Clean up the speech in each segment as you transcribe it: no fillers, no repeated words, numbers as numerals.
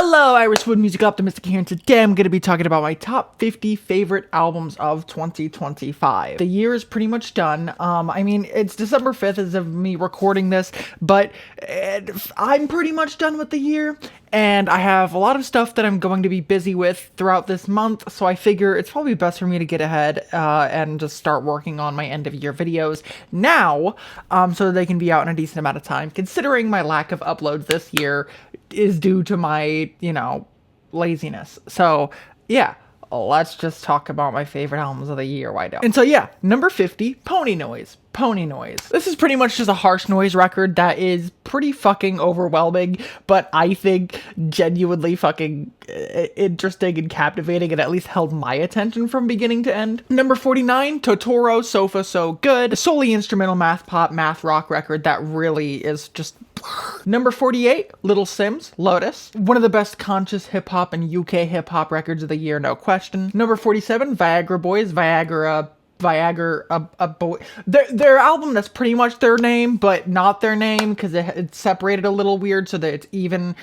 Hello, Irish Wood Music Optimistic here, and today I'm going to be talking about my top 50 favorite albums of 2025. The year is pretty much done. I mean, it's December 5th as of me recording this, but I'm pretty much done with the year, and I have a lot of stuff that I'm going to be busy with throughout this month, so I figure it's probably best for me to get ahead and just start working on my end-of-year videos now, so that they can be out in a decent amount of time, considering my lack of uploads this year is due to my, laziness. So, yeah, let's just talk about my favorite albums of the year, why don't? And so, yeah, number 50, Pony Noise. Pony Noise. This is pretty much just a harsh noise record that is pretty fucking overwhelming, but I think genuinely fucking interesting and captivating, and at least held my attention from beginning to end. Number 49, Totoro, Sofa So Good. A solely instrumental math pop, math rock record that really is just... Number 48, Little Sims, Lotus. One of the best conscious hip-hop and UK hip-hop records of the year, no question. Number 47, Viagra Boys, Viagra, a boy. Their album that's pretty much their name, but not their name, because it's separated a little weird so that it's even,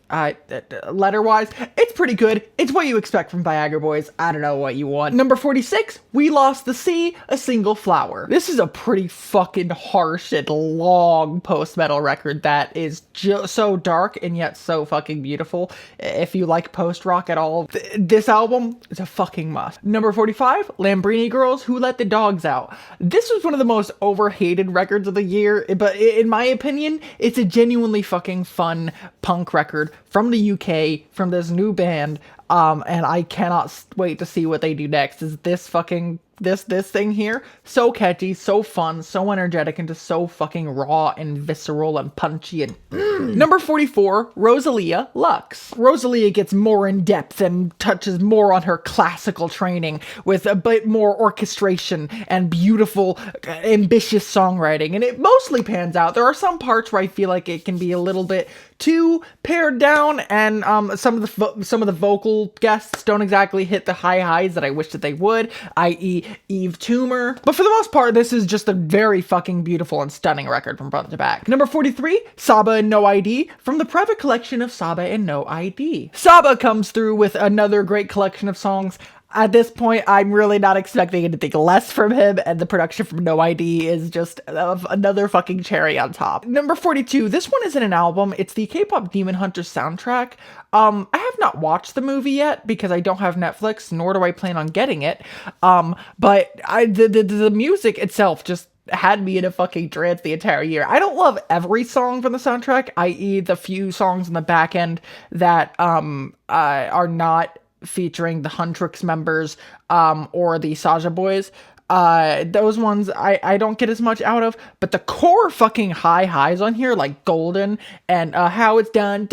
letter-wise. It's pretty good. It's what you expect from Viagra Boys. I don't know what you want. Number 46, We Lost the Sea, A Single Flower. This is a pretty fucking harsh and long post-metal record that is so dark and yet so fucking beautiful. If you like post-rock at all, this album is a fucking must. Number 45, Lambrini Girls, Who Let the Dogs Out. This was one of the most overhated records of the year, but in my opinion, it's a genuinely fucking fun punk record from the UK, from this new band, and I cannot wait to see what they do next. Is this fucking, this thing here, so catchy, so fun, so energetic, and just so fucking raw and visceral and punchy and Number 44, Rosalia Lux. Rosalia gets more in depth and touches more on her classical training with a bit more orchestration and beautiful, ambitious songwriting, and it mostly pans out. There are some parts where I feel like it can be a little bit too pared down, and some of the vocal guests don't exactly hit the high highs that I wish that they would, i.e. Eve Toomer. But for the most part, this is just a very fucking beautiful and stunning record from front to back. Number 43, Saba and No ID, from the private collection of Saba and No ID. Saba comes through with another great collection of songs. At this point, I'm really not expecting anything less from him, and the production from No ID is just another fucking cherry on top. Number 42, this one isn't an album, it's the K-pop Demon Hunter soundtrack. I have not watched the movie yet because I don't have Netflix, nor do I plan on getting it, but the music itself just had me in a fucking trance the entire year. I don't love every song from the soundtrack, i.e. the few songs in the back end that are not featuring the Huntrix members or the Saja Boys. Those ones I don't get as much out of, but the core fucking highs on here, like Golden and How It's Done,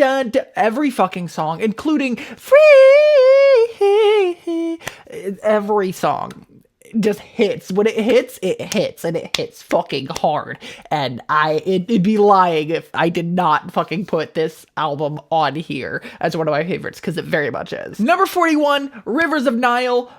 every fucking song, including Free, every song just hits. When it hits, and it hits fucking hard. And it'd be lying if I did not fucking put this album on here as one of my favorites, because it very much is. Number 41, Rivers of Nile.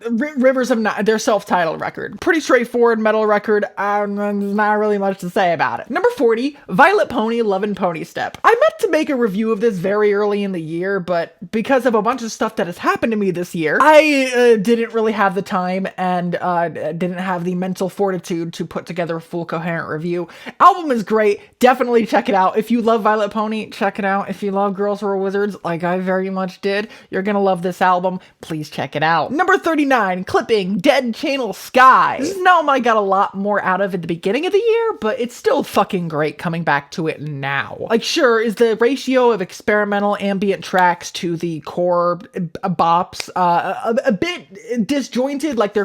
Their self-titled record. Pretty straightforward metal record. Not really much to say about it. Number 40, Violet Pony, Love and Pony Step. I meant to make a review of this very early in the year, but because of a bunch of stuff that has happened to me this year, I didn't really have the time and didn't have the mental fortitude to put together a full coherent review. Album is great. Definitely check it out. If you love Violet Pony, check it out. If you love Girls Who Are Wizards, like I very much did, you're gonna love this album. Please check it out. Number 39, Clipping, Dead Channel Sky. This is an album I got a lot more out of at the beginning of the year, but it's still fucking great coming back to it now. Like, sure, is the ratio of experimental ambient tracks to the core bops a bit disjointed? Like there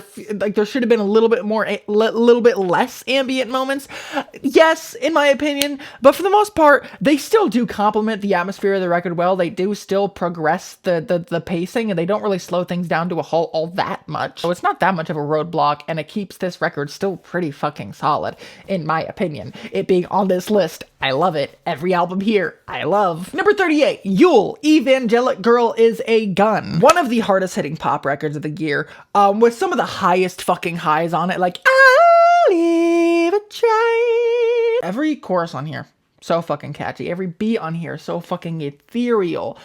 should have been a little bit more, little bit less ambient moments. Yes, in my opinion, but for the most part, they still do complement the atmosphere of the record well. They do still progress the pacing, and they don't really slow things down to a halt all that much. So it's not that much of a roadblock, and it keeps this record still pretty fucking solid, in my opinion. It being on this list, I love it. Every album here, I love. Number 38, Yule, Evangelic Girl Is a Gun. One of the hardest hitting pop records of the year, with some of the highest fucking highs on it, like, I'll leave a try. Every chorus on here, so fucking catchy. Every beat on here is so fucking ethereal.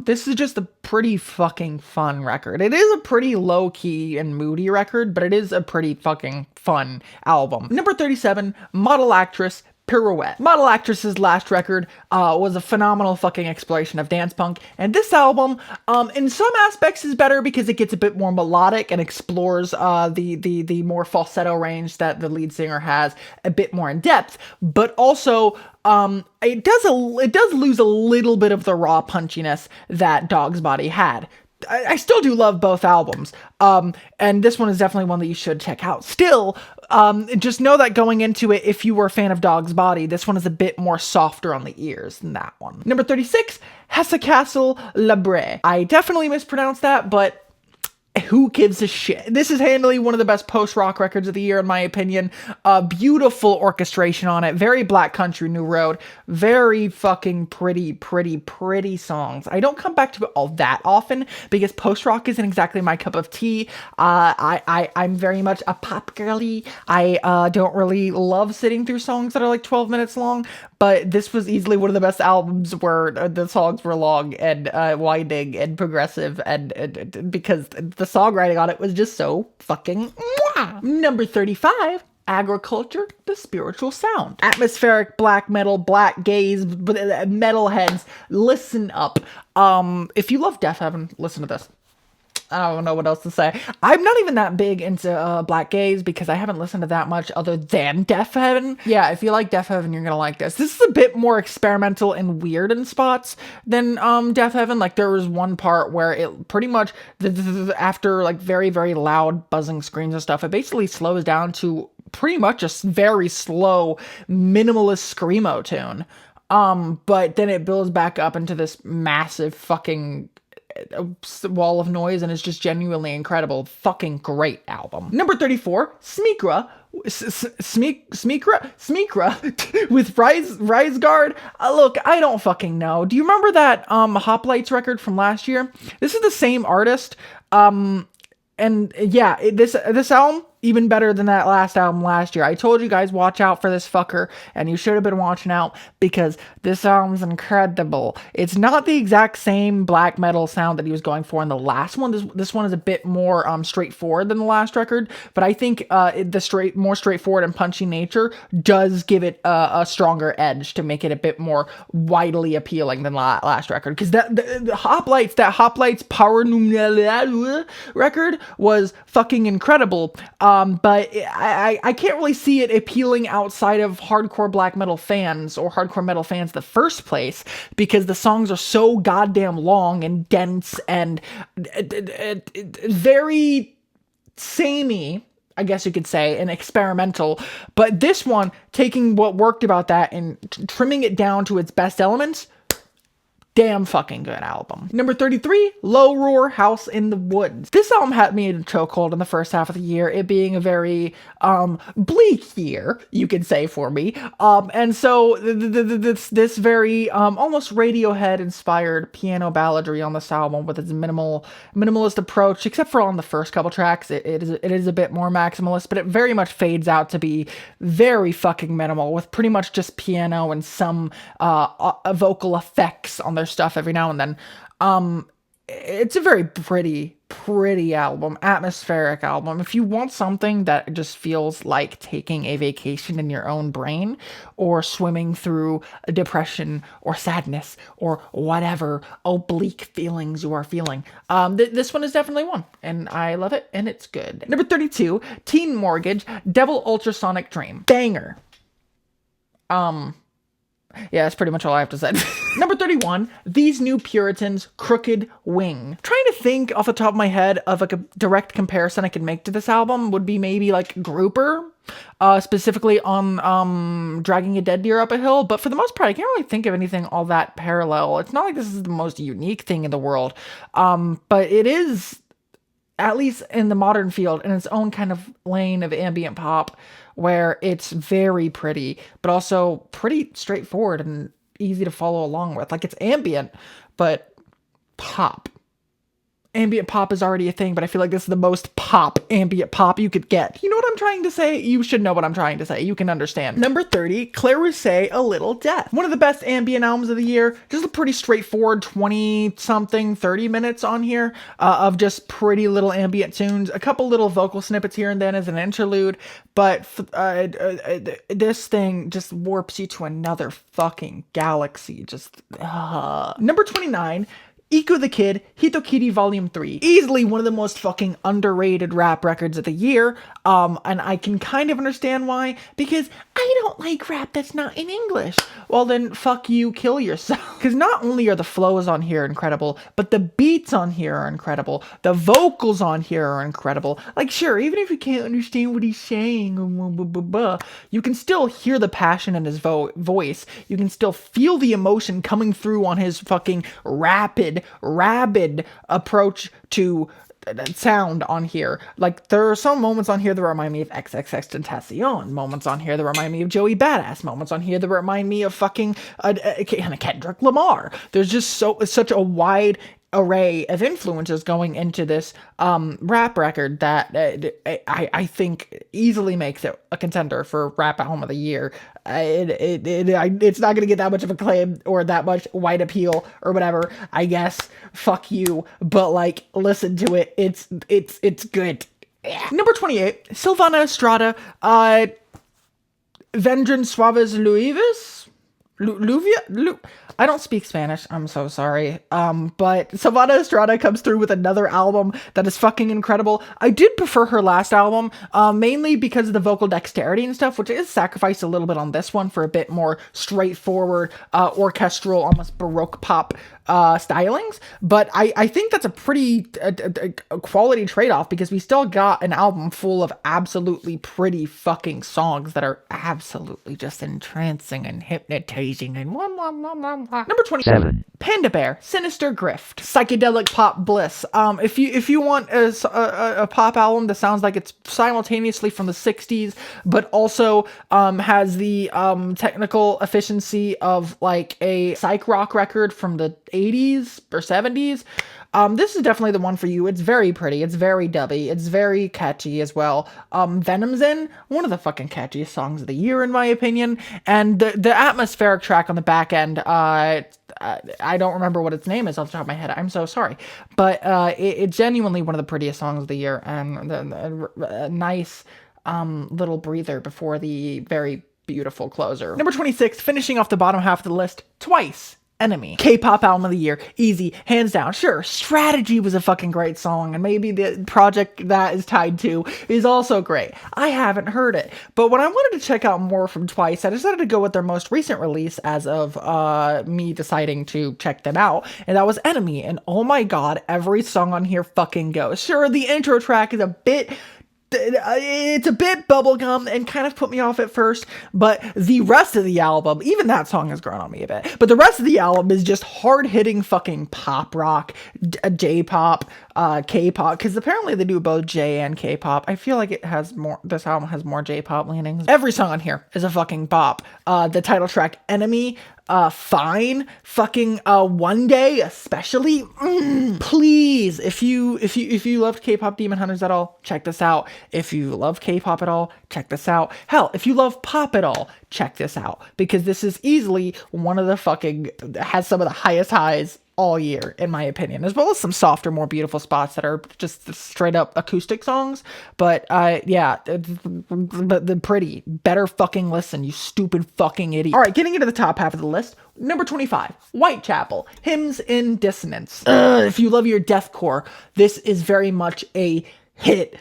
This is just a pretty fucking fun record. It is a pretty low-key and moody record, but it is a pretty fucking fun album. Number 37, Model Actress, Pirouette. Model Actress's last record was a phenomenal fucking exploration of dance punk, and this album, in some aspects, is better because it gets a bit more melodic and explores the more falsetto range that the lead singer has a bit more in depth, but also it does lose a little bit of the raw punchiness that Dog's Body had. I still do love both albums, and this one is definitely one that you should check out. Still, just know that going into it, if you were a fan of Dog's Body, this one is a bit more softer on the ears than that one. Number 36, Hesse-Kassel Labre. I definitely mispronounced that, but who gives a shit? This is handily one of the best post-rock records of the year, in my opinion. Beautiful orchestration on it. Very Black Country New Road. Very fucking pretty songs. I don't come back to it all that often because post-rock isn't exactly my cup of tea. I'm very much a pop girly. I don't really love sitting through songs that are like 12 minutes long, but this was easily one of the best albums where the songs were long and winding and progressive, and because the songwriting on it was just so fucking mwah. Number 35, Agriculture, the Spiritual Sound. Atmospheric black metal, black gaze, metalheads, listen up. If you love Deafheaven, listen to this. I don't know what else to say. I'm not even that big into Black Gaze because I haven't listened to that much other than Deafheaven. Yeah, if you like Deafheaven, you're gonna like this. This is a bit more experimental and weird in spots than Deafheaven. Like, there was one part where it pretty much, after like very, very loud buzzing screams and stuff, it basically slows down to pretty much a very slow, minimalist screamo tune. But then it builds back up into this massive fucking wall of noise, and it's just genuinely incredible. Fucking great album. Number 34, Smekra. Smekra with Rise Guard. Look, I don't fucking know. Do you remember that Hoplites record from last year? This is the same artist. And yeah, this album, even better than that last album last year. I told you guys, watch out for this fucker, and you should have been watching out because this album's incredible. It's not the exact same black metal sound that he was going for in the last one. This one is a bit more straightforward than the last record, but I think the more straightforward and punchy nature does give it a stronger edge to make it a bit more widely appealing than last record. Because the Hoplites Power Numenal record was fucking incredible. But I can't really see it appealing outside of hardcore black metal fans or hardcore metal fans in the first place, because the songs are so goddamn long and dense and very samey, I guess you could say, and experimental. But this one, taking what worked about that and trimming it down to its best elements, damn fucking good album. Number 33, Low Roar, House in the Woods. This album had me in a chokehold in the first half of the year, it being a very bleak year, you could say, for me. And so this very almost Radiohead inspired piano balladry on this album with its minimalist approach, except for on the first couple tracks, it is a bit more maximalist, but it very much fades out to be very fucking minimal with pretty much just piano and some vocal effects on their stuff every now and then. It's a very pretty album, atmospheric album. If you want something that just feels like taking a vacation in your own brain, or swimming through depression or sadness or whatever oblique feelings you are feeling, this one is definitely one, and I love it, and it's good. Number 32, Teen Mortgage, Devil Ultrasonic Dream. Banger. Yeah, that's pretty much all I have to say. Number 31, These New Puritans, Crooked Wing. Trying to think off the top of my head of like a direct comparison I could make to this album would be maybe like Grouper, specifically on Dragging a Dead Deer Up a Hill, but for the most part I can't really think of anything all that parallel. It's not like this is the most unique thing in the world, but it is, at least in the modern field, in its own kind of lane of ambient pop, where it's very pretty, but also pretty straightforward and easy to follow along with. Like, it's ambient, but pop. ambient pop is already a thing, but I feel like this is the most pop ambient pop you could get. You know what I'm trying to say? You should know what I'm trying to say. You can understand. Number 30, Claire Rousay, A Little Death. One of the best ambient albums of the year. Just a pretty straightforward 20-something, 30 minutes on here of just pretty little ambient tunes. A couple little vocal snippets here and then as an interlude, but this thing just warps you to another fucking galaxy. Just, Number 29, Iku the Kid, Hitokiri Volume 3. Easily one of the most fucking underrated rap records of the year. And I can kind of understand why, because I don't like rap that's not in English. Well then, fuck you, kill yourself. Because not only are the flows on here incredible, but the beats on here are incredible. The vocals on here are incredible. Like, sure, even if you can't understand what he's saying, you can still hear the passion in his voice. You can still feel the emotion coming through on his fucking rabid approach to sound on here. Like, there are some moments on here that remind me of XXXTentacion, moments on here that remind me of Joey Badass, moments on here that remind me of fucking Kendrick Lamar. There's just such a wide array of influences going into this rap record that I think easily makes it a contender for rap album of the year. It's not gonna get that much of acclaim or that much wide appeal or whatever, I guess. Fuck you, but like, listen to it. It's good. Yeah. Number 28, Silvana Estrada, Vendrán Suaves Luives? Luvia? I don't speak Spanish, I'm so sorry. But Silvana Estrada comes through with another album that is fucking incredible. I did prefer her last album, mainly because of the vocal dexterity and stuff, which is sacrificed a little bit on this one for a bit more straightforward, orchestral, almost Baroque pop stylings. But I think that's a pretty a quality trade-off, because we still got an album full of absolutely pretty fucking songs that are absolutely just entrancing and hypnotizing and Number 27, Panda Bear, Sinister Grift, psychedelic pop bliss. If you want a pop album that sounds like it's simultaneously from the 60s, but also has the technical efficiency of like a psych rock record from the 80s or 70s, this is definitely the one for you. It's very pretty. It's very dubby. It's very catchy as well. Venom's in one of the fucking catchiest songs of the year, in my opinion. And the atmospheric track on the back end, I don't remember what its name is off the top of my head. I'm so sorry. But it's genuinely one of the prettiest songs of the year, and a nice little breather before the very beautiful closer. Number 26, finishing off the bottom half of the list, Twice. Enemy. K-pop album of the year. Easy. Hands down. Sure, Strategy was a fucking great song, and maybe the project that is tied to is also great. I haven't heard it. But when I wanted to check out more from Twice, I decided to go with their most recent release as of me deciding to check them out, and that was Enemy. And oh my god, every song on here fucking goes. Sure, the intro track is a bit bubblegum and kind of put me off at first, but the rest of the album, even that song has grown on me a bit, but the rest of the album is just hard-hitting fucking pop rock, J-pop, K-pop, because apparently they do both J and K-pop. I feel like this album has more J-pop leanings. Every song on here is a fucking bop. The title track, Enemy, Fine, fucking One Day especially, please, if you loved K-pop Demon Hunters at all, check this out. If you love K-pop at all, check this out. Hell, if you love pop at all, check this out, because this is easily one of the fucking, has some of the highest highs all year, in my opinion, as well as some softer, more beautiful spots that are just straight up acoustic songs. But yeah, the pretty, better fucking listen, you stupid fucking idiot. All right, getting into the top half of the list, number 25, Whitechapel, Hymns in Dissonance. If you love your deathcore, this is very much a hit,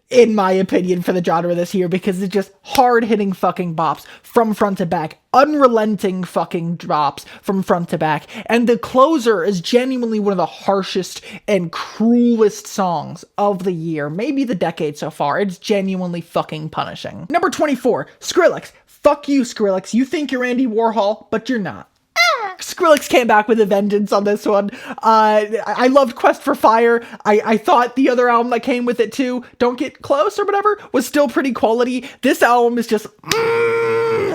in my opinion, for the genre this year, because it's just hard-hitting fucking bops from front to back, unrelenting fucking drops from front to back, and the closer is genuinely one of the harshest and cruelest songs of the year, maybe the decade so far. It's genuinely fucking punishing. Number 24, Skrillex. Fuck you, Skrillex. You think you're Andy Warhol, but you're not. Skrillex came back with a vengeance on this one. I loved Quest for Fire. I thought the other album that came with it too, Don't Get Close or whatever, was still pretty quality. This album is just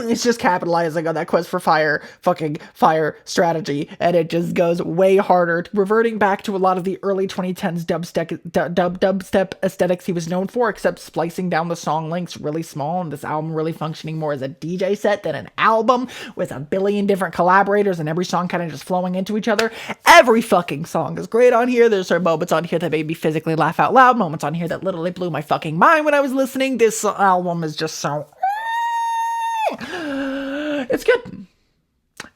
it's just capitalizing on that Quest for Fire fucking fire strategy, and it just goes way harder, reverting back to a lot of the early 2010s dubstep aesthetics he was known for, except splicing down the song lengths really small, and this album really functioning more as a DJ set than an album with a billion different collaborators and every song kind of just flowing into each other. Every fucking song is great on here. There's some moments on here that made me physically laugh out loud, moments on here that literally blew my fucking mind when I was listening. This album is just so... It's good.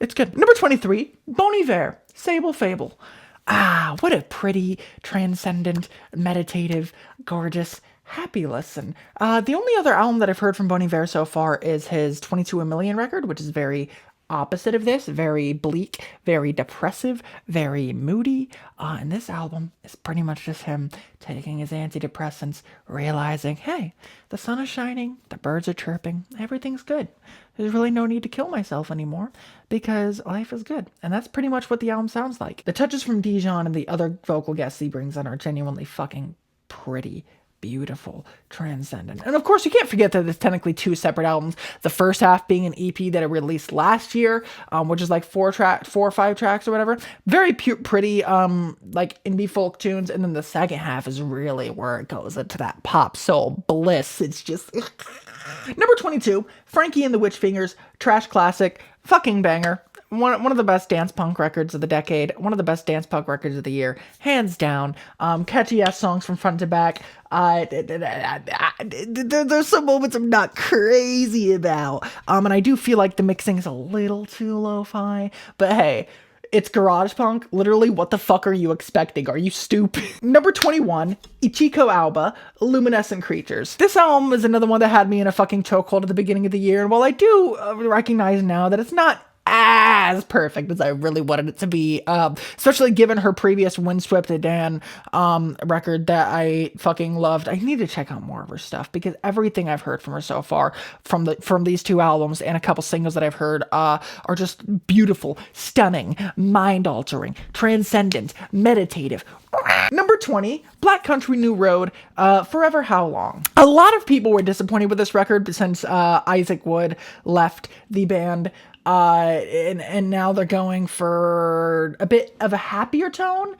It's good. Number 23, Bon Iver, Sable Fable. Ah, what a pretty, transcendent, meditative, gorgeous, happy listen. The only other album that I've heard from Bon Iver so far is his 22 A Million record, which is very opposite of this, very bleak, very depressive, very moody. And this album is pretty much just him taking his antidepressants, realizing, hey, the sun is shining, the birds are chirping, everything's good. There's really no need to kill myself anymore because life is good. And that's pretty much what the album sounds like. The touches from Dijon and the other vocal guests he brings on are genuinely fucking pretty, beautiful, transcendent. And of course, you can't forget that there's technically two separate albums. The first half being an EP that it released last year, which is like 4 or 5 tracks or whatever. Very pretty, like indie folk tunes. And then the second half is really where it goes into that pop soul bliss. It's just... Number 22, Frankie and the Witch Fingers, trash classic, fucking banger. One of the best dance punk records of the decade, one of the best dance punk records of the year, hands down. Catchy ass songs from front to back. There's some moments I'm not crazy about. And I do feel like the mixing is a little too lo-fi, but hey, it's garage punk. Literally, what the fuck are you expecting? Are you stupid? Number 21, Ichiko Alba, Luminescent Creatures. This album is another one that had me in a fucking chokehold at the beginning of the year. And while I do recognize now that it's not as perfect as I really wanted it to be, especially given her previous Windswept Dan record that I fucking loved. I need to check out more of her stuff because everything I've heard from her so far from these two albums and a couple singles that I've heard are just beautiful, stunning, mind-altering, transcendent, meditative. Number 20, Black Country New Road, Forever How Long. A lot of people were disappointed with this record since Isaac Wood left the band. And now they're going for a bit of a happier tone,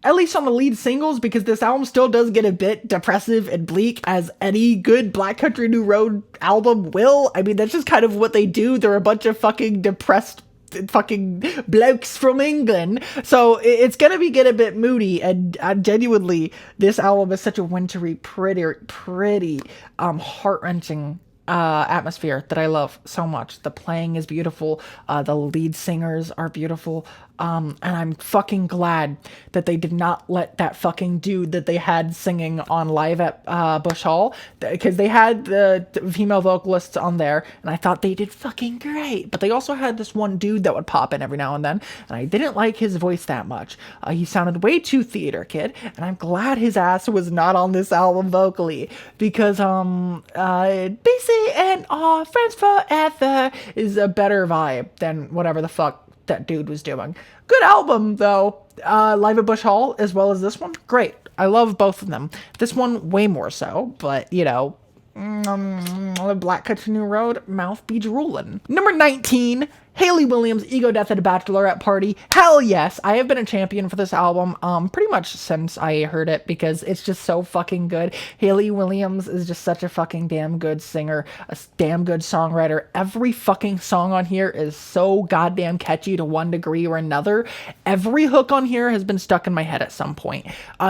at least on the lead singles, because this album still does get a bit depressive and bleak, as any good Black Country New Road album will. I mean, that's just kind of what they do. They're a bunch of fucking depressed fucking blokes from England, so it's gonna get a bit moody, and genuinely, this album is such a wintry, pretty, heart-wrenching atmosphere that I love so much. The playing is beautiful, the lead singers are beautiful, and I'm fucking glad that they did not let that fucking dude that they had singing on live at Bush Hall, because they had the female vocalists on there, and I thought they did fucking great, but they also had this one dude that would pop in every now and then, and I didn't like his voice that much. He sounded way too theater kid, and I'm glad his ass was not on this album vocally, because basically, and Friends Forever is a better vibe than whatever the fuck that dude was doing. Good album, though. Live at Bush Hall, as well as this one. Great. I love both of them. This one, way more so, but, you know, Black Country New Road, mouth be drooling. Number 19, Hayley Williams, Ego Death at a Bachelorette Party. Hell yes, I have been a champion for this album pretty much since I heard it, because it's just so fucking good. Hayley Williams is just such a fucking damn good singer, a damn good songwriter. Every fucking song on here is so goddamn catchy to one degree or another. Every hook on here has been stuck in my head at some point.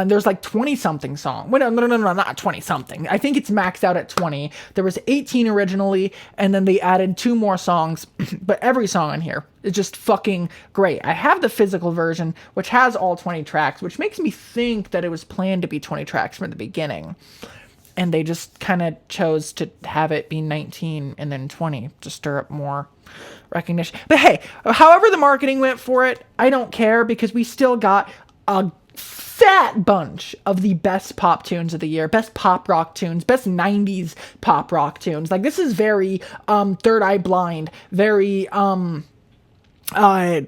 There's like 20-something songs. Wait, no, not 20-something. I think it's maxed out at 20. There was 18 originally, and then they added 2 more songs, but every song on here is just fucking great. I have the physical version, which has all 20 tracks, which makes me think that it was planned to be 20 tracks from the beginning, and they just kind of chose to have it be 19 and then 20 to stir up more recognition. But hey, however the marketing went for it, I don't care, because we still got a fat bunch of the best pop tunes of the year, best pop rock tunes, best 90s pop rock tunes. Like, this is very Third Eye Blind, very 3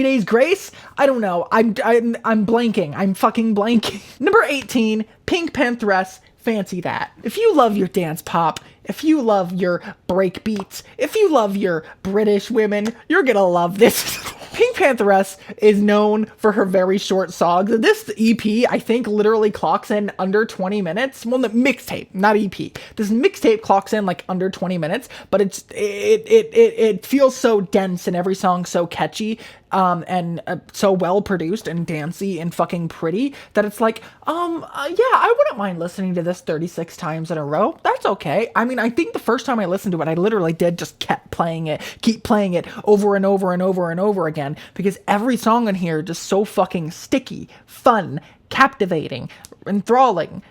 Days Grace. I don't know. I'm blanking. I'm fucking blanking. Number 18, Pink Pantheress, fancy that. If you love your dance pop, if you love your break beats, if you love your British women, you're gonna love this. Pink Pantheress is known for her very short songs. This EP, I think, literally clocks in under 20 minutes. Well, the mixtape, not EP. This mixtape clocks in like under 20 minutes, but it feels so dense and every song so catchy, and so well produced and dancey and fucking pretty that it's like, yeah, I wouldn't mind listening to this 36 times in a row. That's okay. I mean, I think the first time I listened to it, I literally did just keep playing it over and over and over and over again, because every song in here is just so fucking sticky, fun, captivating, enthralling,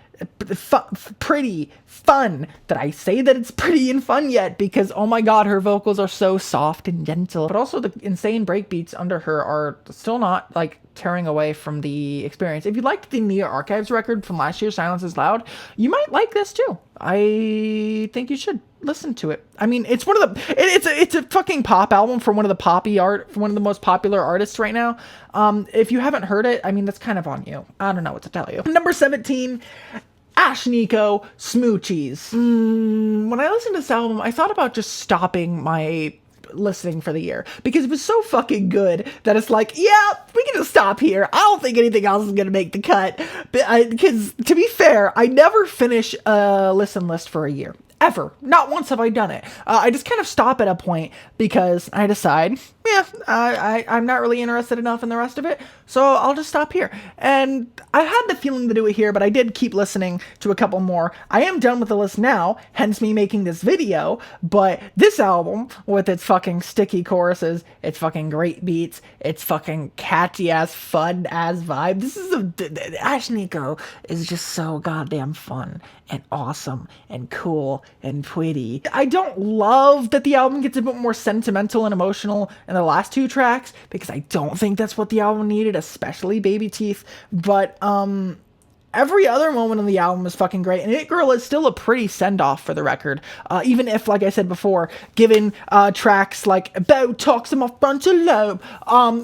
pretty, fun. Did I say that it's pretty and fun yet? Because oh my god, her vocals are so soft and gentle, but also the insane breakbeats under her are still not like tearing away from the experience. If you liked the Nia Archives record from last year, Silence is Loud, you might like this too. I think you should listen to it. I mean, it's one of the it's a fucking pop album from one of the most popular artists right now. If you haven't heard it, I mean, that's kind of on you. I don't know what to tell you. Number 17, Ashnikko, Smoochies. When I listened to this album, I thought about just stopping my listening for the year, because it was so fucking good that it's like, yeah, we can just stop here. I don't think anything else is gonna make the cut. But because to be fair, I never finish a listen list for a year. Ever. Not once have I done it. I just kind of stop at a point because I decide, yeah, I'm not really interested enough in the rest of it, so I'll just stop here. And I had the feeling to do it here, but I did keep listening to a couple more. I am done with the list now, hence me making this video, but this album, with its fucking sticky choruses, its fucking great beats, its fucking catchy-ass, fun-ass vibe, Ashnikko is just so goddamn fun and awesome and cool and pretty. I don't love that the album gets a bit more sentimental and emotional in the last two tracks, because I don't think that's what the album needed, especially Baby Teeth, but every other moment on the album is fucking great, and It Girl is still a pretty send-off for the record, even if, like I said before, given tracks like About Talks in My Frontal Lobe,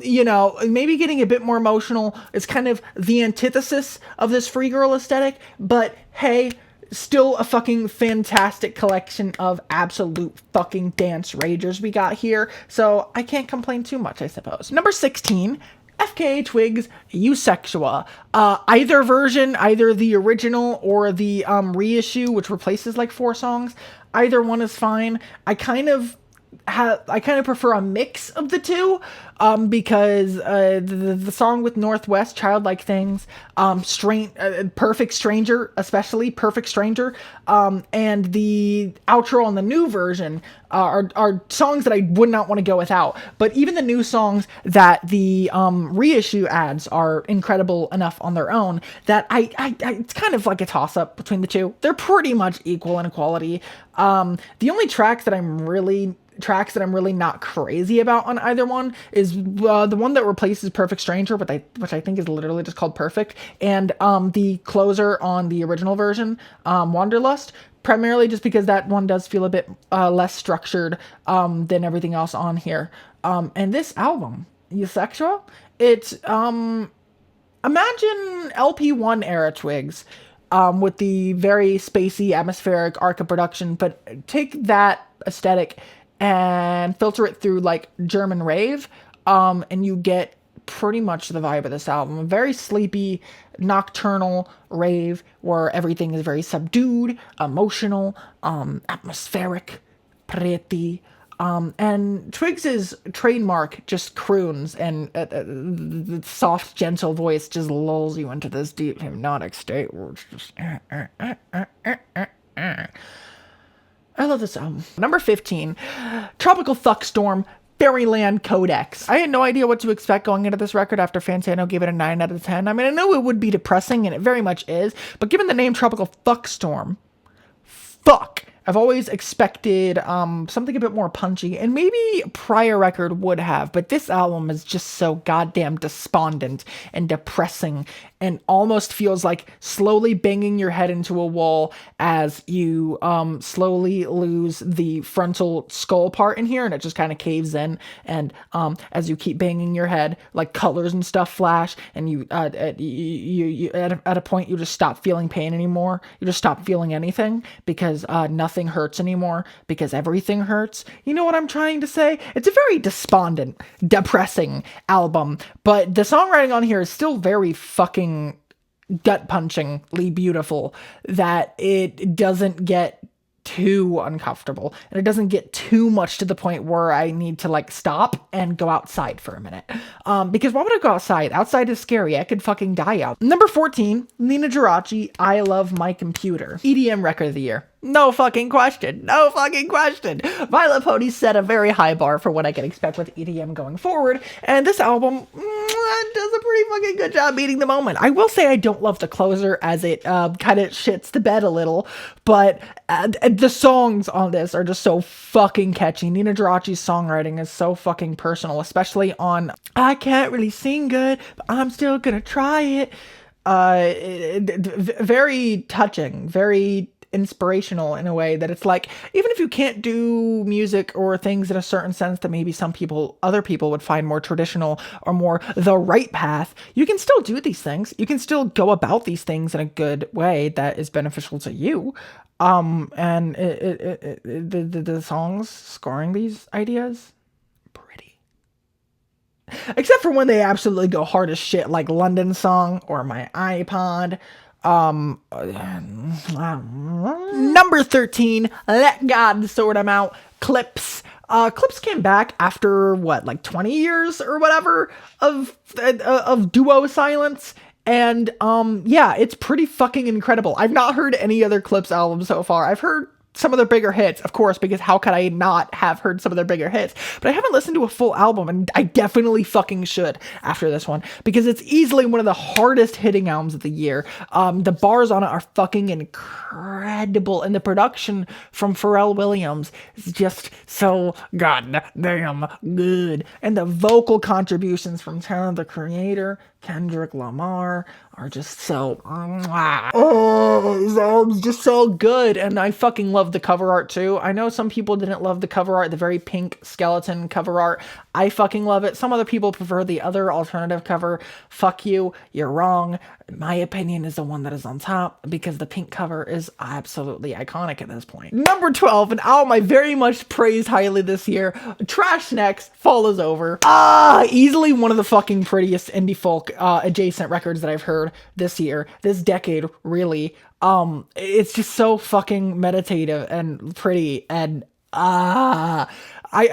you know, maybe getting a bit more emotional is kind of the antithesis of this Free Girl aesthetic, but hey, still a fucking fantastic collection of absolute fucking dance ragers we got here, so I can't complain too much, I suppose. Number 16, FKA Twigs, Eusexual. Either version, either the original or the reissue, which replaces like 4 songs, either one is fine. I kind of prefer a mix of the two, because the song with Northwest, Childlike Things, Perfect Stranger, especially Perfect Stranger, and the outro on the new version are songs that I would not want to go without. But even the new songs that the reissue adds are incredible enough on their own that it's kind of like a toss-up between the two. They're pretty much equal in quality. The only tracks that I'm really not crazy about on either one is the one that replaces Perfect Stranger, which I think is literally just called Perfect, and the closer on the original version, Wanderlust, primarily just because that one does feel a bit less structured than everything else on here. And this album, Eusexual, it's imagine LP1 era Twigs, with the very spacey, atmospheric Arca production, but take that aesthetic and filter it through like German rave, and you get pretty much the vibe of this album. A very sleepy, nocturnal rave where everything is very subdued, emotional, atmospheric, pretty. And Twigs' trademark just croons, and the soft, gentle voice just lulls you into this deep hypnotic state where it's just I love this album. Number 15, Tropical Thuckstorm, Fairyland Codex. I had no idea what to expect going into this record after Fantano gave it a 9 out of 10. I mean, I know it would be depressing, and it very much is, but given the name Tropical Thuckstorm, fuck, I've always expected something a bit more punchy, and maybe a prior record would have, but this album is just so goddamn despondent and depressing, and almost feels like slowly banging your head into a wall as you slowly lose the frontal skull part in here, and it just kind of caves in, and as you keep banging your head, like colors and stuff flash, and you at a point you just stop feeling pain anymore. You just stop feeling anything because nothing hurts anymore because everything hurts. You know what I'm trying to say? It's a very despondent, depressing album, but the songwriting on here is still very fucking gut-punchingly beautiful, that it doesn't get too uncomfortable, and it doesn't get too much to the point where I need to like stop and go outside for a minute. Because why would I go outside? Outside is scary. I could fucking die out. Number 14, Nina Geraci, I Love My Computer. EDM record of the year. No fucking question. No fucking question. Violet Pony set a very high bar for what I can expect with EDM going forward, and this album does a pretty fucking good job meeting the moment. I will say I don't love the closer, as it kind of shits the bed a little, but the songs on this are just so fucking catchy. Nina Geraci's songwriting is so fucking personal, especially on I Can't Really Sing Good, but I'm Still Gonna Try It. Very touching, very inspirational in a way that it's like, even if you can't do music or things in a certain sense that maybe other people would find more traditional or more the right path, you can still do these things. You can still go about these things in a good way that is beneficial to you. And the songs scoring these ideas, pretty. Except for when they absolutely go hard as shit, like London Song or My iPod. Number 13, Let God Sort 'Em Out, Clips. Clips came back after what, like 20 years or whatever of duo silence. And yeah, it's pretty fucking incredible. I've not heard any other Clips album so far. I've heard some of their bigger hits, of course, because how could I not have heard some of their bigger hits? But I haven't listened to a full album, and I definitely fucking should after this one, because it's easily one of the hardest hitting albums of the year. The bars on it are fucking incredible, and the production from Pharrell Williams is just so goddamn good. And the vocal contributions from Tyler, the Creator, Kendrick Lamar are just so this album's just so good, and I fucking love the cover art too. I know some people didn't love the cover art, the very pink skeleton cover art. I fucking love it. Some other people prefer the other alternative cover. Fuck you, you're wrong. My opinion is the one that is on top, because the pink cover is absolutely iconic at this point. Number 12, an album I very much praised highly this year, Trash Next, Fall Is Over. Easily one of the fucking prettiest indie folk adjacent records that I've heard this year, this decade, really. It's just so fucking meditative and pretty, and I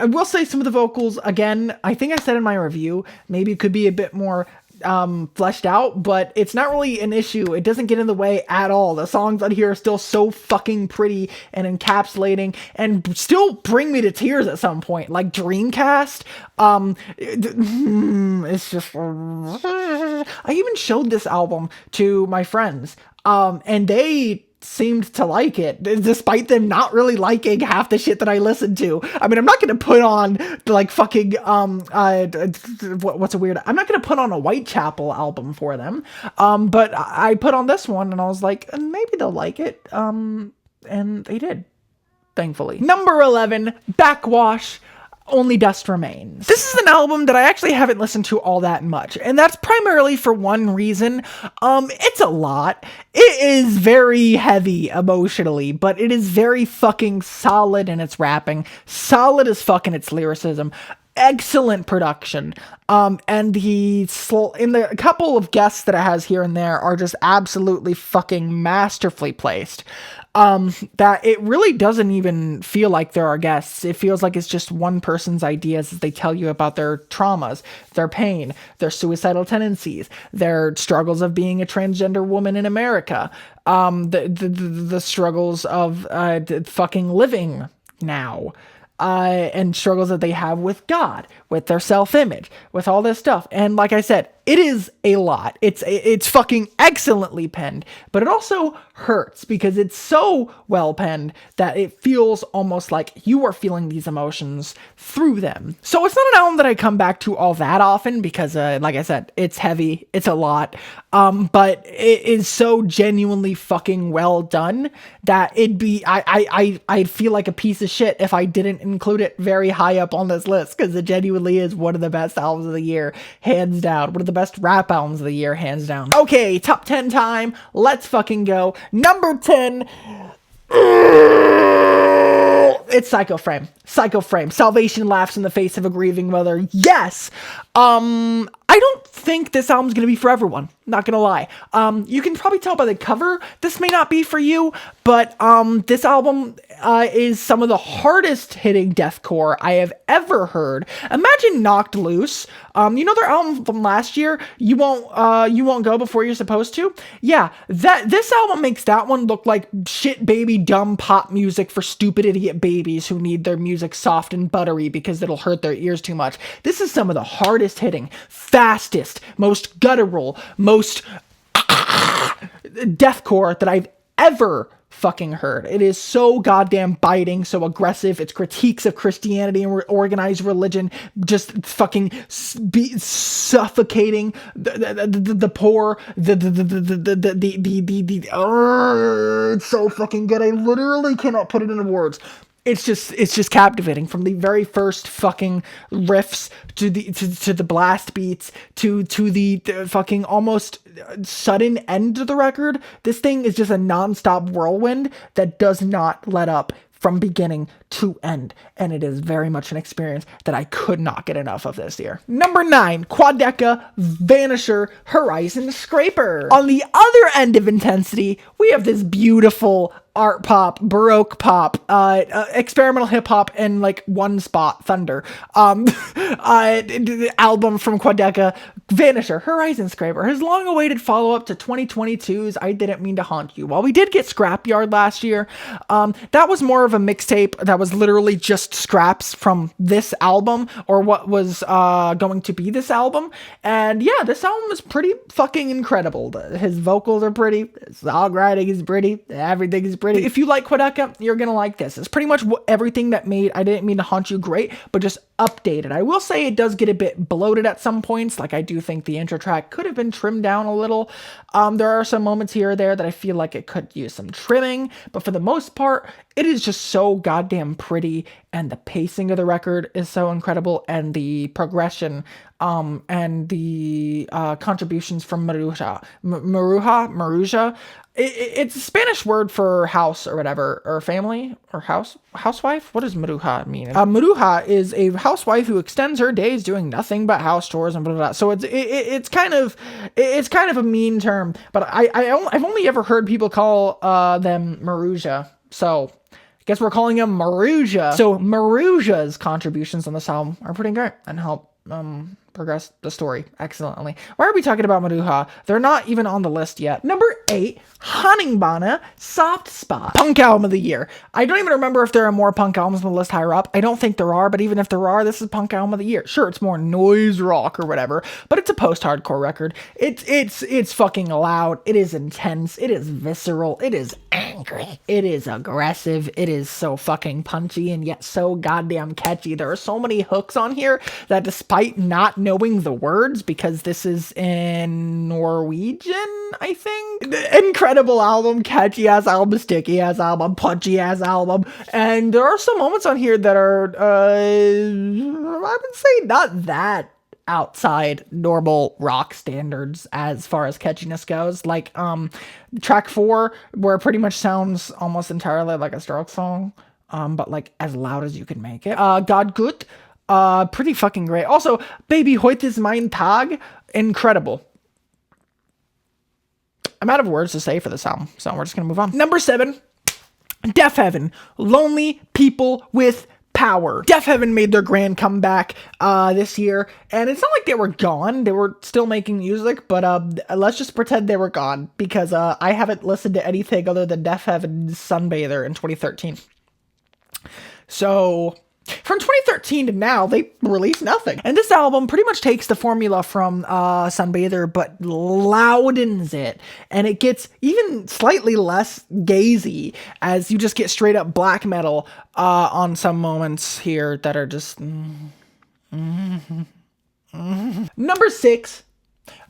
will say some of the vocals, again, I think I said in my review, maybe it could be a bit more fleshed out, but it's not really an issue. It doesn't get in the way at all. The songs on here are still so fucking pretty and encapsulating, and still bring me to tears at some point, like Dreamcast. It's just I even showed this album to my friends, and they seemed to like it, despite them not really liking half the shit that I listened to. I mean, I'm not gonna put on like fucking what's a weird, I'm not gonna put on a Whitechapel album for them, but I put on this one and I was like, maybe they'll like it, and they did, thankfully. Number 11, Backwash, Only Dust Remains. This is an album that I actually haven't listened to all that much, and that's primarily for one reason. It's a lot. It is very heavy emotionally, but it is very fucking solid in its rapping, solid as fuck in its lyricism, excellent production, and the couple of guests that it has here and there are just absolutely fucking masterfully placed. That it really doesn't even feel like there are guests. It feels like it's just one person's ideas as they tell you about their traumas, their pain, their suicidal tendencies, their struggles of being a transgender woman in America, the struggles of fucking living now, and struggles that they have with God, with their self-image, with all this stuff. And like I said, It is a lot. It's fucking excellently penned, but it also hurts because it's so well penned that it feels almost like you are feeling these emotions through them. So it's not an album that I come back to all that often because, like I said, it's heavy, it's a lot, but it is so genuinely fucking well done that I'd feel like a piece of shit if I didn't include it very high up on this list, because it genuinely is one of the best albums of the year, hands down. One of the best rap albums of the year, hands down. Okay, top 10 time. Let's fucking go. Number 10. It's Psycho Frame. Psycho Frame. Salvation laughs in the face of a grieving mother. Yes. I don't think this album's gonna be for everyone. Not gonna lie. You can probably tell by the cover this may not be for you, but this album is some of the hardest hitting deathcore I have ever heard. Imagine Knocked Loose. You know their album from last year, You Won't Go Before You're Supposed to? Yeah, this album makes that one look like shit baby dumb pop music for stupid idiot babies who need their music soft and buttery because it'll hurt their ears too much. This is some of the hardest hitting, fastest, most guttural, most deathcore that I've ever fucking heard. It is so goddamn biting, so aggressive. Its critiques of Christianity and organized religion just fucking suffocating the poor. It's so fucking good. I literally cannot put it into words. It's just captivating from the very first fucking riffs to the blast beats to the fucking almost sudden end to the record. This thing is just a nonstop whirlwind that does not let up from beginning to end, and it is very much an experience that I could not get enough of this year. Number 9, Quadeca, Vanisher, Horizon Scraper. On the other end of intensity, we have this beautiful art pop, baroque pop, experimental hip hop, and like one spot thunder album from Quadeca, Vanisher, Horizon Scraper, his long-awaited follow-up to 2022's I Didn't Mean to Haunt You. While we did get Scrapyard last year, that was more of a mixtape that was literally just scraps from this album, or what was going to be this album. And yeah, this album is pretty fucking incredible. His vocals are pretty, his songwriting is pretty, everything is pretty. If you like Quadeca, you're gonna like this. It's pretty much everything that made I Didn't Mean to Haunt You great, but just updated. I will say it does get a bit bloated at some points. Like, I do think the intro track could have been trimmed down a little. There are some moments here or there that I feel like it could use some trimming, but for the most part, it is just so goddamn pretty, and the pacing of the record is so incredible, and the progression, and the contributions from Maruja. It's a Spanish word for house or whatever, or family, or housewife. What does Maruja mean? Maruja is a housewife who extends her days doing nothing but house chores and blah, blah, blah. So it's kind of a mean term, but I've only ever heard people call them Maruja. So I guess we're calling him Maruja. So Maruja's contributions on this album are pretty great and help progress the story excellently. Why are we talking about Maruja? They're not even on the list yet. Number 8, Haningbana, Soft Spot. Punk album of the year. I don't even remember if there are more punk albums on the list higher up. I don't think there are, but even if there are, this is punk album of the year. Sure, it's more noise rock or whatever, but it's a post-hardcore record. It's fucking loud. It is intense. It is visceral. It is angry. It is aggressive. It is so fucking punchy and yet so goddamn catchy. There are so many hooks on here that, despite not knowing the words, because this is in Norwegian, I think. Incredible album, catchy ass album, sticky ass album, punchy ass album, and there are some moments on here that are, I would say, not that outside normal rock standards as far as catchiness goes. Like, track 4, where it pretty much sounds almost entirely like a Strokes song, but like as loud as you can make it. God Gut, pretty fucking great. Also, Baby Heute ist mein Tag, incredible. I'm out of words to say for this album, so we're just gonna move on. Number 7, Deafheaven, Lonely People with Power. Deafheaven made their grand comeback this year, and it's not like they were gone. They were still making music, but let's just pretend they were gone, because I haven't listened to anything other than Deafheaven's Sunbather in 2013. So From 2013 to now, they released nothing. And this album pretty much takes the formula from Sunbather, but loudens it. And it gets even slightly less gazy, as you just get straight up black metal on some moments here that are just... Number 6,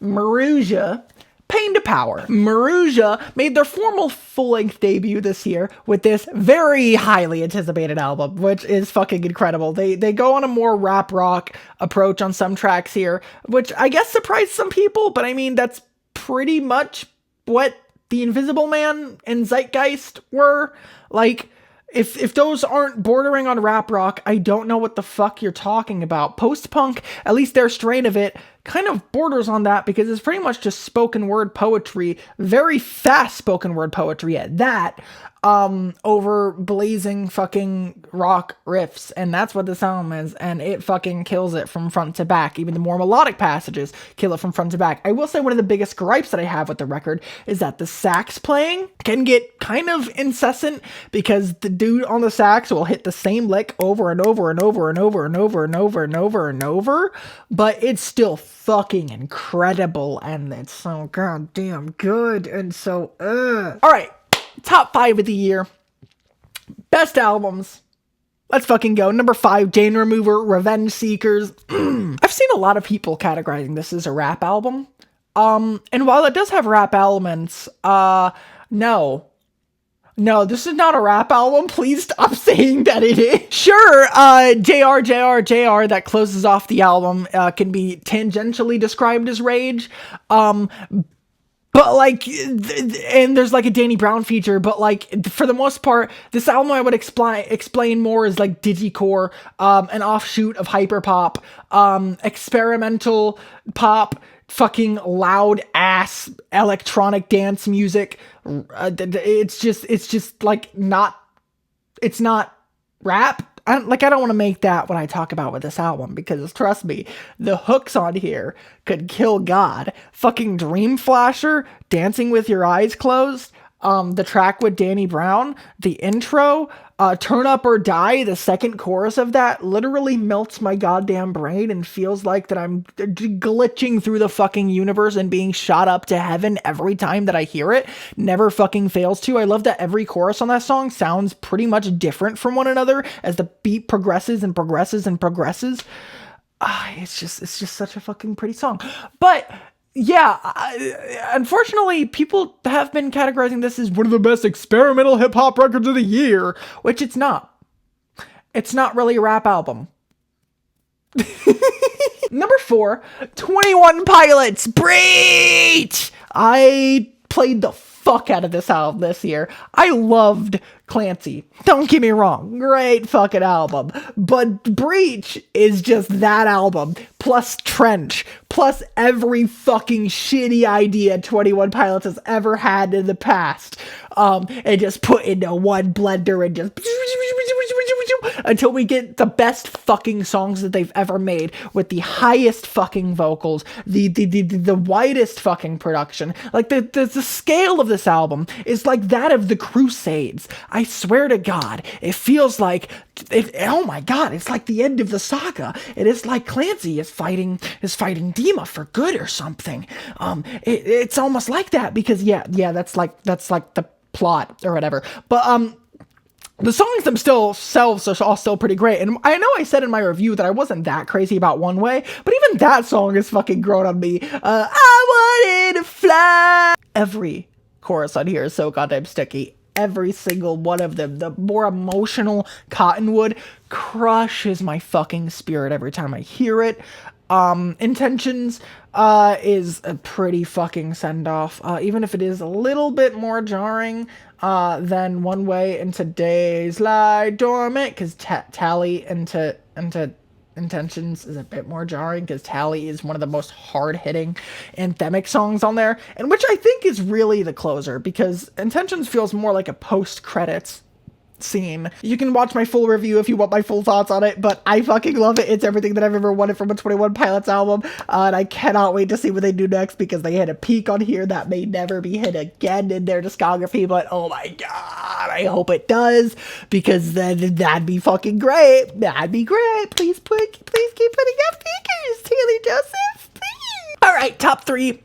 Maruja. Pain to Power. Maruja made their formal full-length debut this year with this very highly anticipated album, which is fucking incredible. They go on a more rap rock approach on some tracks here, which I guess surprised some people, but I mean, that's pretty much what The Invisible Man and Zeitgeist were. Like, if those aren't bordering on rap rock, I don't know what the fuck you're talking about. Post-punk, at least their strain of it, kind of borders on that because it's pretty much just spoken word poetry, very fast spoken word poetry at that, over blazing fucking rock riffs, and that's what this album is, and it fucking kills it from front to back. Even the more melodic passages kill it from front to back. I will say one of the biggest gripes that I have with the record is that the sax playing can get kind of incessant because the dude on the sax will hit the same lick over and over and over and over and over and over and over and over, but it's still fucking incredible, and it's so goddamn good, and so, Alright, top 5 of the year. Best albums. Let's fucking go. Number 5, Jane Remover, Revenge Seekers. I've seen a lot of people categorizing this as a rap album. And while it does have rap elements, no, this is not a rap album. Please stop saying that it is. Sure, JR, that closes off the album, can be tangentially described as rage. But, like, and there's, like, a Danny Brown feature, but, like, for the most part, this album I would explain more as, like, digicore, an offshoot of hyperpop, experimental pop, fucking loud-ass electronic dance music. It's just, like, it's not rap. I don't want to make that what I talk about with this album, because trust me, the hooks on here could kill God. Fucking Dream Flasher, Dancing with Your Eyes Closed, the track with Danny Brown, the intro, Turn Up or Die, the second chorus of that literally melts my goddamn brain and feels like that I'm glitching through the fucking universe and being shot up to heaven every time that I hear it. Never fucking fails to. I love that every chorus on that song sounds pretty much different from one another as the beat progresses and progresses and progresses. It's just such a fucking pretty song. But yeah, unfortunately, people have been categorizing this as one of the best experimental hip-hop records of the year, which it's not. It's not really a rap album. Number 4, 21 Pilots, Breach! I played the fuck out of this album this year. I loved Clancy. Don't get me wrong. Great fucking album. But Breach is just that album. Plus Trench. Plus every fucking shitty idea 21 Pilots has ever had in the past. And just put into one blender and just... until we get the best fucking songs that they've ever made with the highest fucking vocals, the widest fucking production. Like the scale of this album is like that of the Crusades. I swear to God, it feels like oh my God, it's like the end of the saga. It is like Clancy is fighting Dima for good or something. It's almost like that because yeah, that's like the plot or whatever. But the songs themselves are all still pretty great. And I know I said in my review that I wasn't that crazy about One Way, but even that song has fucking grown on me. I wanted to fly. Every chorus on here is so goddamn sticky. Every single one of them. The more emotional Cottonwood crushes my fucking spirit every time I hear it. Intentions is a pretty fucking send-off, even if it is a little bit more jarring than One Way and Today's Lie Dormant, because Tally into Intentions is a bit more jarring, because Tally is one of the most hard-hitting anthemic songs on there, and which I think is really the closer, because Intentions feels more like a post-credits scene. You can watch my full review if you want my full thoughts on it, but I fucking love it. It's everything that I've ever wanted from a 21 Pilots album, and I cannot wait to see what they do next, because they hit a peak on here that may never be hit again in their discography, but oh my god, I hope it does, because that'd be fucking great. That'd be great. Please keep putting up figures, Taylor Joseph, please. Alright, top three.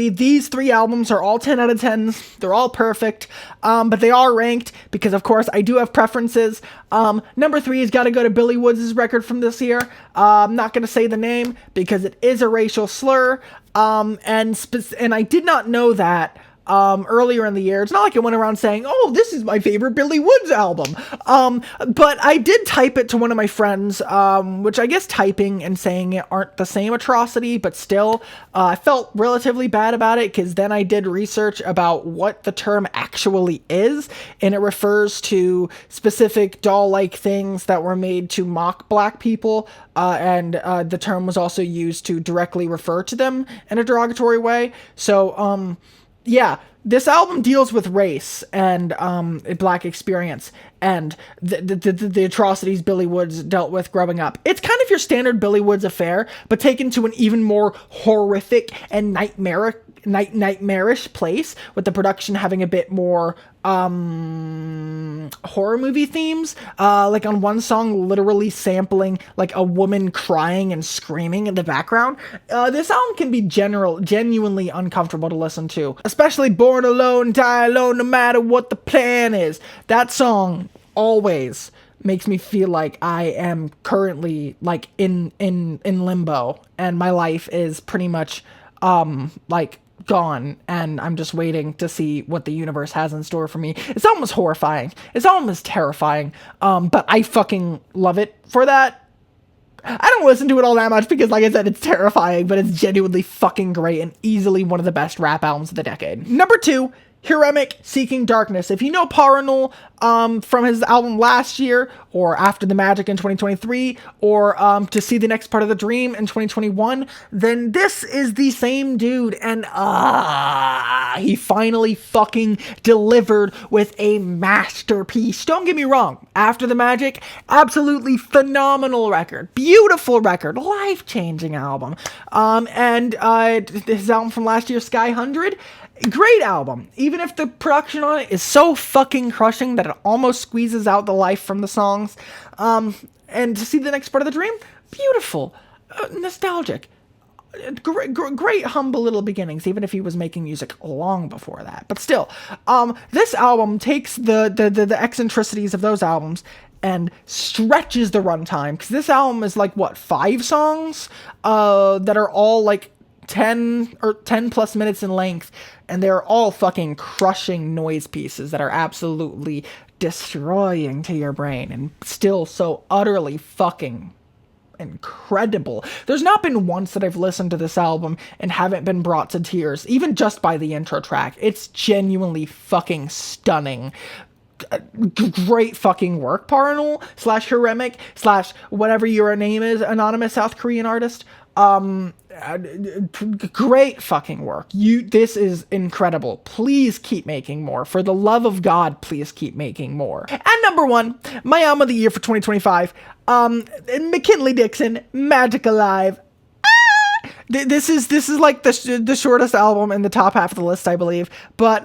These 3 albums are all 10 out of 10s. They're all perfect, but they are ranked because, of course, I do have preferences. Number 3 has got to go to Billy Woods' record from this year. I'm not going to say the name because it is a racial slur, and I did not know that earlier in the year. It's not like I went around saying, oh, this is my favorite Billy Woods album. But I did type it to one of my friends, which I guess typing and saying it aren't the same atrocity, but still, I felt relatively bad about it, because then I did research about what the term actually is, and it refers to specific doll-like things that were made to mock black people, and the term was also used to directly refer to them in a derogatory way. So, yeah, this album deals with race and black experience and the atrocities Billy Woods dealt with growing up. It's kind of your standard Billy Woods affair, but taken to an even more horrific and nightmarish place, with the production having a bit more horror movie themes, like on one song literally sampling like a woman crying and screaming in the background. This album can be genuinely uncomfortable to listen to, especially Born Alone, Die Alone, no matter what the plan is. That song always makes me feel like I am currently like in limbo, and my life is pretty much like gone, and I'm just waiting to see what the universe has in store for me. It's almost horrifying. It's almost terrifying. But I fucking love it for that. I don't listen to it all that much because, like I said, it's terrifying, but it's genuinely fucking great and easily one of the best rap albums of the decade. Number 2, Huremic, Seeking Darkness. If you know Parannoul from his album last year, or After the Magic in 2023, or To See the Next Part of the Dream in 2021, then this is the same dude, and he finally fucking delivered with a masterpiece. Don't get me wrong, After the Magic, absolutely phenomenal record, beautiful record, life-changing album, and his album from last year, Sky 100, great album, even if the production on it is so fucking crushing that it almost squeezes out the life from the songs. And To See the Next Part of the Dream, beautiful, nostalgic, great humble little beginnings, even if he was making music long before that. But still, this album takes the eccentricities of those albums and stretches the runtime, because this album is like, what, 5 songs that are all like 10 plus minutes in length, and they're all fucking crushing noise pieces that are absolutely destroying to your brain, and still so utterly fucking incredible. There's not been once that I've listened to this album and haven't been brought to tears, even just by the intro track. It's genuinely fucking stunning. Great fucking work, Parannoul / Huremic / whatever your name is, anonymous South Korean artist. Great fucking work. This is incredible. Please keep making more. For the love of God, please keep making more. And number 1, my album of the year for 2025, McKinley Dixon, Magic Alive. This is like the shortest album in the top half of the list, I believe, but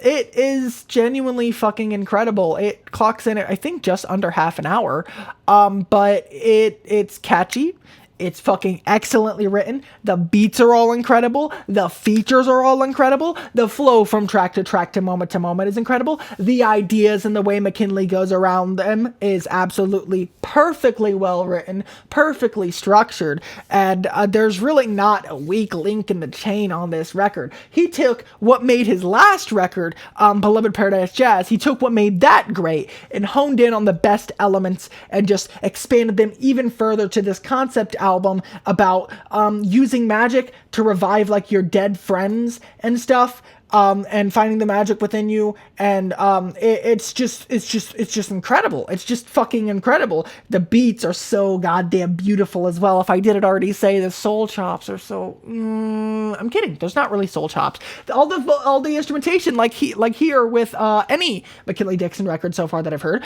it is genuinely fucking incredible. It clocks in at, I think, just under half an hour, but it's catchy. It's fucking excellently written. The beats are all incredible. The features are all incredible. The flow from track to moment is incredible. The ideas and the way McKinley goes around them is absolutely perfectly well written, perfectly structured, and there's really not a weak link in the chain on this record. He took what made his last record, Beloved Paradise Jazz, he took what made that great and honed in on the best elements and just expanded them even further to this concept album about using magic to revive like your dead friends and stuff. and finding the magic within you, and it's just incredible. It's just fucking incredible. The beats are so goddamn beautiful as well. If I didn't already say, the soul chops are so. I'm kidding. There's not really soul chops. All the instrumentation, like here with any McKinley Dixon record so far that I've heard,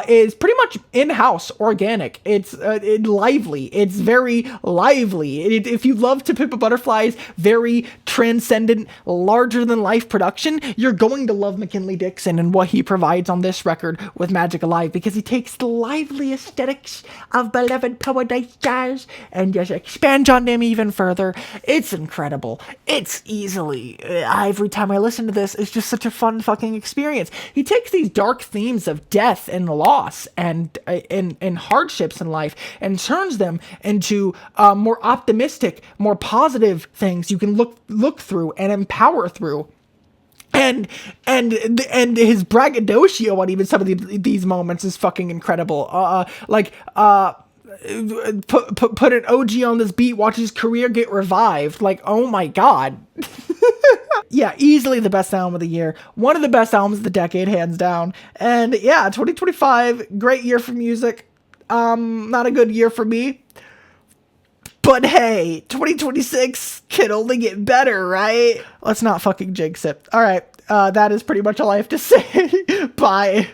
is pretty much in-house, organic. It's lively. It's very lively. If you love To Pimp a Butterfly's very transcendent, larger than life production, you're going to love McKinley Dixon and what he provides on this record with Magic Alive, because he takes the lively aesthetics of beloved Paradise Jazz and just expands on them even further. It's incredible. It's easily, every time I listen to this, it's just such a fun fucking experience. He takes these dark themes of death and loss and hardships in life and turns them into more optimistic, more positive things you can look through and empower through. And his braggadocio on even some of these moments is fucking incredible. Put an OG on this beat, watch his career get revived. Like, oh my god. Yeah, easily the best album of the year. One of the best albums of the decade, hands down. And yeah, 2025, great year for music. Not a good year for me. But hey, 2026 can only get better, right? Let's not fucking jinx it. All right, that is pretty much all I have to say. Bye.